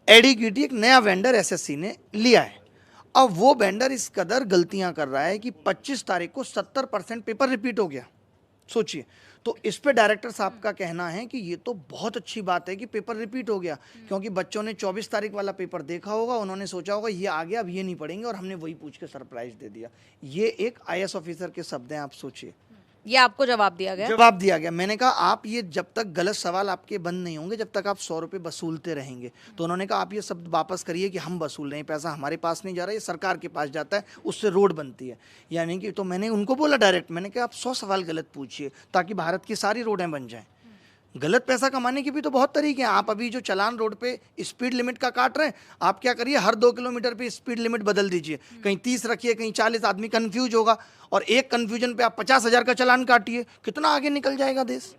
एडीक्यूटी एक नया vendor SSC ने लिया है। अब वो वेंडर इस कदर गलतियां कर रहा है कि 25 तारीख को 70% पेपर रिपीट हो गया। सोचिए, तो इस पे डायरेक्टर साहब का कहना है कि ये तो बहुत अच्छी बात है कि पेपर रिपीट हो गया, क्योंकि बच्चों ने 24 तारीख वाला पेपर देखा होगा, उन्होंने सोचा होगा ये आ गया, अब ये नहीं पढ़ेंगे, और हमने वही पूछ के सरप्राइज दे दिया। ये एक आईएएस ऑफिसर के शब्द हैं, आप सोचिए। ये आपको जवाब दिया गया? जवाब दिया गया। मैंने कहा आप ये जब तक गलत सवाल आपके बंद नहीं होंगे, जब तक आप 100 रुपये वसूलते रहेंगे। तो उन्होंने कहा आप ये शब्द वापस करिए कि हम वसूल रहे हैं, पैसा हमारे पास नहीं जा रहा है, ये सरकार के पास जाता है, उससे रोड बनती है। यानी कि तो मैंने उनको बोला डायरेक्ट, मैंने कहा आप 100 सवाल गलत पूछिए ताकि भारत की सारी रोडें बन जाएं। गलत पैसा कमाने के भी तो बहुत तरीके हैं। आप अभी जो चालान रोड पे स्पीड लिमिट का काट रहे हैं, आप क्या करिए, हर 2 किलोमीटर पे स्पीड लिमिट बदल दीजिए, कहीं 30 रखिए, कहीं 40। आदमी कंफ्यूज होगा, और एक कंफ्यूजन पे आप 50,000 का चालान काटिए, कितना आगे निकल जाएगा देश।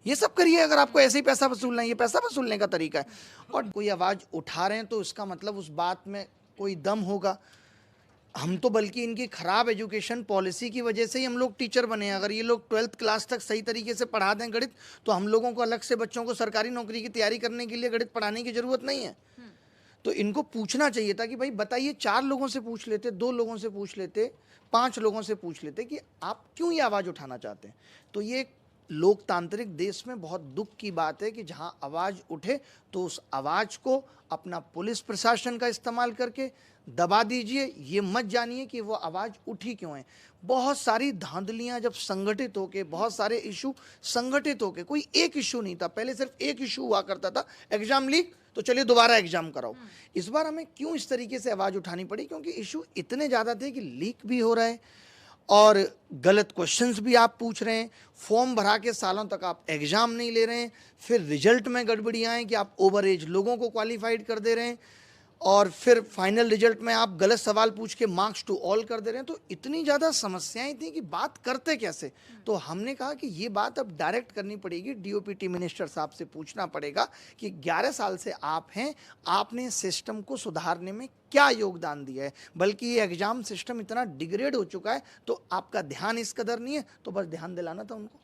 ये सब करिए अगर आपको ऐसे ही पैसा वसूलना है। ये पैसा वसूलने का तरीका है। और कोई आवाज़ उठा रहे हैं तो इसका मतलब उस बात में कोई दम होगा। हम तो बल्कि इनकी खराब एजुकेशन पॉलिसी की वजह से ही हम लोग टीचर बने हैं। अगर ये लोग 12th क्लास तक सही तरीके से पढ़ा दें गणित, तो हम लोगों को अलग से बच्चों को सरकारी नौकरी की तैयारी करने के लिए गणित पढ़ाने की जरूरत नहीं है। तो इनको पूछना चाहिए था कि भाई बताइए, 4 लोगों से पूछ लेते, 2 लोगों से पूछ लेते, 5 लोगों से पूछ लेते कि आप क्यों ये आवाज़ उठाना चाहते हैं। तो ये लोकतांत्रिक देश में बहुत दुख की बात है कि जहां आवाज़ उठे तो उस आवाज़ को अपना पुलिस प्रशासन का इस्तेमाल करके दबा दीजिए। ये मत जानिए कि वो आवाज़ उठी क्यों है। बहुत सारी धांधलियां जब संगठित होके, बहुत सारे इशू संगठित होके, कोई एक इशू नहीं था, पहले सिर्फ एक इशू हुआ करता था, एग्जाम लीक, तो चलिए दोबारा एग्जाम कराओ। इस बार हमें क्यों इस तरीके से आवाज़ उठानी पड़ी? क्योंकि इशू इतने ज़्यादा थे कि लीक भी हो रहा है और गलत क्वेश्चंस भी आप पूछ रहे हैं, फॉर्म भरा के सालों तक आप एग्ज़ाम नहीं ले रहे हैं, फिर रिजल्ट में गड़बड़ियाँ हैं कि आप ओवर एज लोगों को क्वालिफाइड कर दे रहे हैं, और फिर फाइनल रिजल्ट में आप गलत सवाल पूछ के मार्क्स टू ऑल कर दे रहे हैं। तो इतनी ज़्यादा समस्याएं थी कि बात करते कैसे। तो हमने कहा कि ये बात अब डायरेक्ट करनी पड़ेगी, डीओपीटी मिनिस्टर साहब से पूछना पड़ेगा कि 11 साल से आप हैं, आपने सिस्टम को सुधारने में क्या योगदान दिया है। बल्कि ये एग्ज़ाम सिस्टम इतना डिग्रेड हो चुका है, तो आपका ध्यान इस कदर नहीं है, तो बस ध्यान दिलाना था उनको।